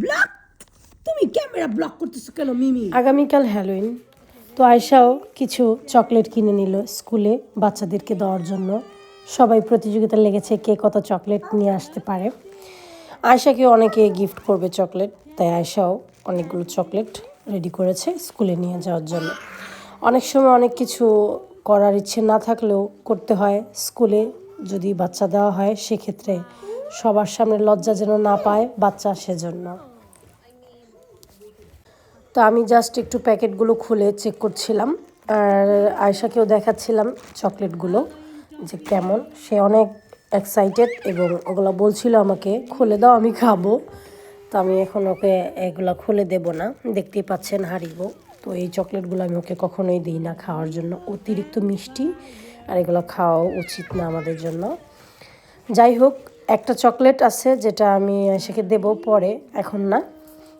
Block, তুমি camera block করতেছো কেন মিমি? আগামীকাল হ্যালোইন, তো আয়শাও কিছু চকলেট কিনে নিল স্কুলে বাচ্চাদেরকে দেওয়ার জন্য। সবাই প্রতিযোগিতা লেগেছে কে কত চকলেট নিয়ে আসতে পারে। আয়শাকে অনেকে গিফট করবে চকলেট, তাই আয়শাও অনেকগুলো চকলেট রেডি করেছে স্কুলে নিয়ে যাওয়ার জন্য। অনেক সময় অনেক কিছু করার ইচ্ছে না থাকলেও করতে হয়। স্কুলে যদি বাচ্চা দেওয়া হয় সেক্ষেত্রে সবার সামনে লজ্জা যেন না পায় বাচ্চা, সেজন্য। তো আমি জাস্ট একটু প্যাকেটগুলো খুলে চেক করছিলাম আর আয়শাকেও দেখাচ্ছিলাম চকলেটগুলো যে কেমন। সে অনেক এক্সাইটেড এবং ওগুলো বলছিল আমাকে খুলে দাও, আমি খাবো। তো আমি এখন ওকে এগুলো খুলে দেব না, দেখতেই পাচ্ছেন হারিব। তো এই চকলেটগুলো আমি ওকে কখনোই দিই না খাওয়ার জন্য, অতিরিক্ত মিষ্টি, আর এগুলো খাওয়াও উচিত না আমাদের জন্য। যাই হোক, একটা চকলেট আছে যেটা আমি আয়শাকে দেব পরে, এখন না।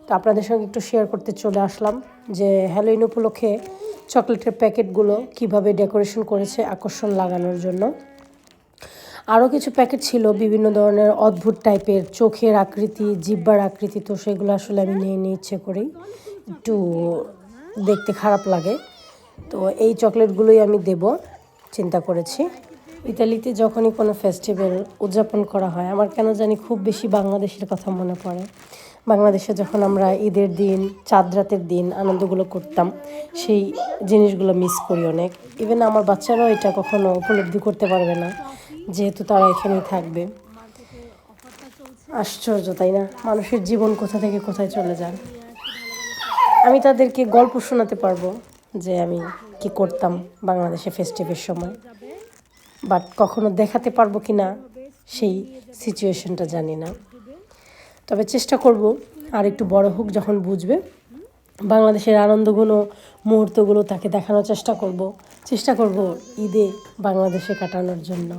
তো আপনাদের সঙ্গে একটু শেয়ার করতে চলে আসলাম যে হ্যালোইন উপলক্ষে চকলেটের প্যাকেটগুলো কিভাবে ডেকোরেশন করেছে আকর্ষণ লাগানোর জন্য। আরও কিছু প্যাকেট ছিল বিভিন্ন ধরনের অদ্ভুত টাইপের, চোখের আকৃতি, জিহ্বার আকৃতি। তো সেগুলো আসলে আমি নিয়ে ইচ্ছে করেই, একটু দেখতে খারাপ লাগে। তো এই চকলেটগুলোই আমি দেব চিন্তা করেছি। ইতালিতে যখনই কোনো ফেস্টিভ্যাল উদযাপন করা হয় আমার কেন জানি খুব বেশি বাংলাদেশের কথা মনে পড়ে। বাংলাদেশে যখন আমরা ঈদের দিন, চাঁদ রাতের দিন আনন্দগুলো করতাম, সেই জিনিসগুলো মিস করি অনেক। ইভেন আমার বাচ্চারাও এটা কখনো উপলব্ধি করতে পারবে না, যেহেতু তারা এখানেই থাকবে। আশ্চর্য, তাই না? মানুষের জীবন কোথা থেকে কোথায় চলে যায়। আমি তাদেরকে গল্প শোনাতে পারবো যে আমি কি করতাম বাংলাদেশে ফেস্টিভের সময়, বাট কখনো দেখাতে পারবো কি না সেই সিচুয়েশনটা জানি না। তবে চেষ্টা করব আর একটু বড় হোক যখন বুঝবে, বাংলাদেশের আনন্দগুলো, মুহূর্তগুলো তাকে দেখানোর চেষ্টা করব ঈদে বাংলাদেশে কাটানোর জন্য।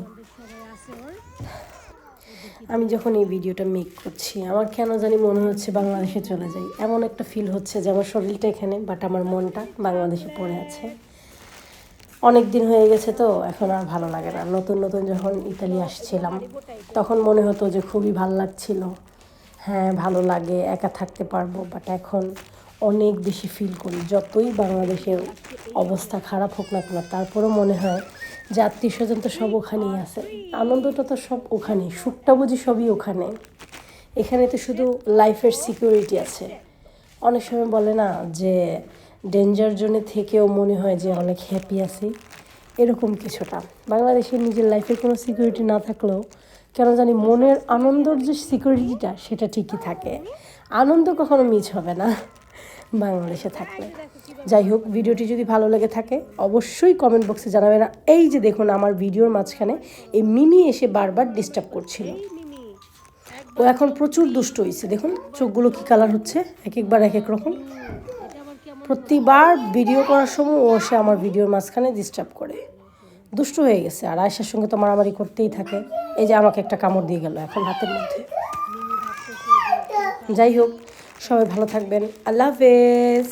আমি যখন এই ভিডিওটা মেক করছি আমার কেন জানি মনে হচ্ছে বাংলাদেশে চলে যাই, এমন একটা ফিল হচ্ছে যে আমার শরীরটা এখানে বাট আমার মনটা বাংলাদেশে পড়ে আছে। অনেক দিন হয়ে গেছে তো এখন আর ভালো লাগে না। নতুন নতুন যখন ইতালি আসছিলাম তখন মনে হতো যে খুবই ভালো লাগছিল, হ্যাঁ ভালো লাগে, একা থাকতে পারবো। বাট এখন অনেক বেশি ফিল করি, যতই বাংলাদেশের অবস্থা খারাপ হোক না কেন তারপরেও মনে হয় যে আত্মীয় স্বজন তো সব ওখানেই আছে, আনন্দটা তো সব ওখানে, সুখটা বুঝি সবই ওখানে। এখানে তো শুধু লাইফের সিকিউরিটি আছে। অনেক সময় বলে না যে ডেঞ্জার জোনে থেকেও মনে হয় যে অনেক হ্যাপি আছি, এরকম কিছুটা। বাংলাদেশে নিজের লাইফের কোনো সিকিউরিটি না থাকলেও কেন জানি মনের আনন্দর যে সিকিউরিটিটা সেটা ঠিকই থাকে। আনন্দ কখনো মিস হবে না বাংলাদেশে থাকলে। যাই হোক, ভিডিওটি যদি ভালো লেগে থাকে অবশ্যই কমেন্ট বক্সে জানাবেন। এই যে দেখুন আমার ভিডিওর মাঝখানে এই মিমি এসে বারবার ডিস্টার্ব করছিল। ও এখন প্রচুর দুষ্ট হয়েছে, দেখুন চোখগুলো কি কালার হচ্ছে, এক একবার এক এক রকম। প্রতিবার ভিডিও করার সময় ও এসে আমার ভিডিওর মাঝখানে ডিস্টার্ব করে, দুষ্ট হয়ে গেছে। আর আয়েশার সঙ্গে তো মারামারি করতেই থাকে। এই যে আমাকে একটা কামড় দিয়ে গেল এখন হাতের মধ্যে। যাই হোক, সবাই ভালো থাকবেন, আল্লাহ হাফেজ।